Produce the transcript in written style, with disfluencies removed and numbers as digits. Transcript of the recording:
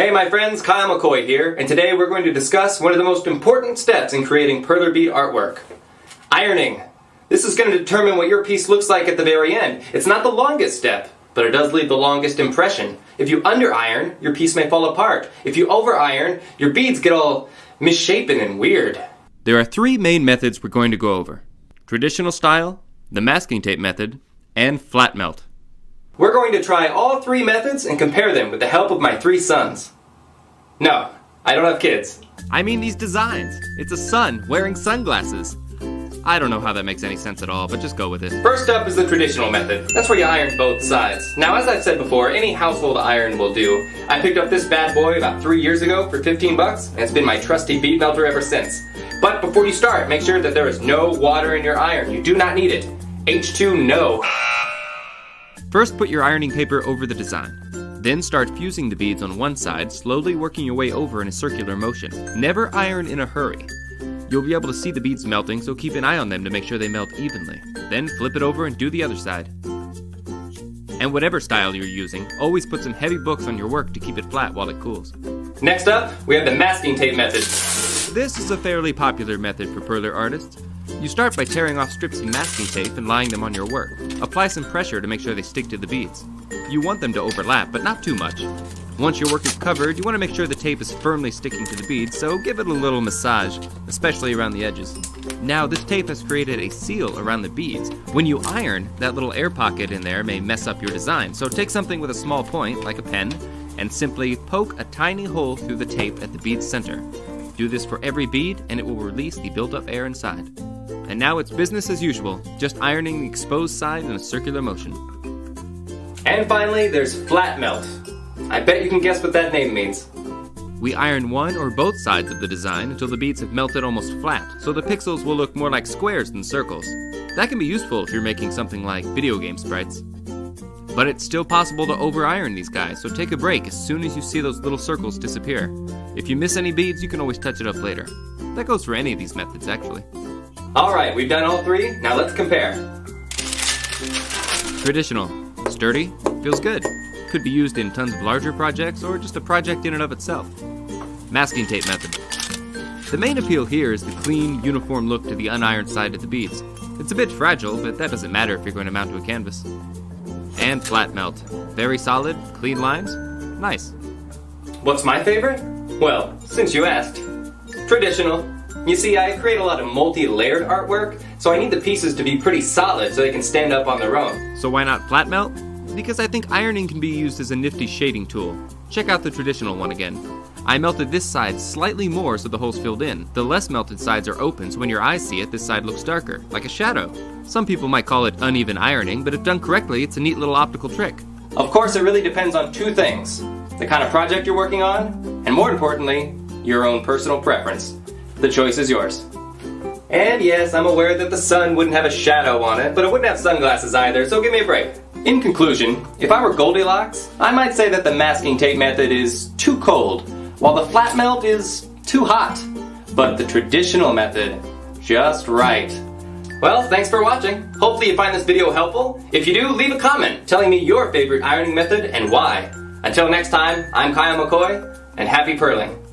Hey my friends, Kyle McCoy here, and today we're going to discuss one of the most important steps in creating Perler bead artwork. Ironing. This is going to determine what your piece looks like at the very end. It's not the longest step, but it does leave the longest impression. If you under-iron, your piece may fall apart. If you over-iron, your beads get all misshapen and weird. There are three main methods we're going to go over: traditional style, the masking tape method, and flat melt. We're going to try all three methods and compare them with the help of my 3 sons. No, I don't have kids. I mean these designs. It's a sun wearing sunglasses. I don't know how that makes any sense at all, but just go with it. First up is the traditional method. That's where you iron both sides. Now, as I've said before, any household iron will do. I picked up this bad boy about 3 years ago for 15 bucks, and it's been my trusty bead melter ever since. But before you start, make sure that there is no water in your iron. You do not need it. H2 no. First, put your ironing paper over the design. Then start fusing the beads on one side, slowly working your way over in a circular motion. Never iron in a hurry. You'll be able to see the beads melting, so keep an eye on them to make sure they melt evenly. Then flip it over and do the other side. And whatever style you're using, always put some heavy books on your work to keep it flat while it cools. Next up, we have the masking tape method. This is a fairly popular method for Perler artists. You start by tearing off strips of masking tape and lying them on your work. Apply some pressure to make sure they stick to the beads. You want them to overlap, but not too much. Once your work is covered, you want to make sure the tape is firmly sticking to the beads, so give it a little massage, especially around the edges. Now, this tape has created a seal around the beads. When you iron, that little air pocket in there may mess up your design, so take something with a small point, like a pen, and simply poke a tiny hole through the tape at the bead's center. Do this for every bead, and it will release the built-up air inside. And now it's business as usual, just ironing the exposed side in a circular motion. And finally, there's flat melt. I bet you can guess what that name means. We iron one or both sides of the design until the beads have melted almost flat, so the pixels will look more like squares than circles. That can be useful if you're making something like video game sprites. But it's still possible to over-iron these guys, so take a break as soon as you see those little circles disappear. If you miss any beads, you can always touch it up later. That goes for any of these methods, actually. Alright, we've done all three, now let's compare. Traditional. Sturdy. Feels good. Could be used in tons of larger projects or just a project in and of itself. Masking tape method. The main appeal here is the clean, uniform look to the unironed side of the beads. It's a bit fragile, but that doesn't matter if you're going to mount to a canvas. And flat melt. Very solid, clean lines. Nice. What's my favorite? Well, since you asked. Traditional. You see, I create a lot of multi-layered artwork, so I need the pieces to be pretty solid so they can stand up on their own. So why not flat melt? Because I think ironing can be used as a nifty shading tool. Check out the traditional one again. I melted this side slightly more so the holes filled in. The less melted sides are open, so when your eyes see it, this side looks darker, like a shadow. Some people might call it uneven ironing, but if done correctly, it's a neat little optical trick. Of course, it really depends on 2 things. The kind of project you're working on, and more importantly, your own personal preference. The choice is yours. And yes, I'm aware that the sun wouldn't have a shadow on it, but it wouldn't have sunglasses either, so give me a break. In conclusion, if I were Goldilocks, I might say that the masking tape method is too cold, while the flat melt is too hot. But the traditional method, just right. Well, thanks for watching. Hopefully you find this video helpful. If you do, leave a comment telling me your favorite ironing method and why. Until next time, I'm Kyle McCoy, and happy purling.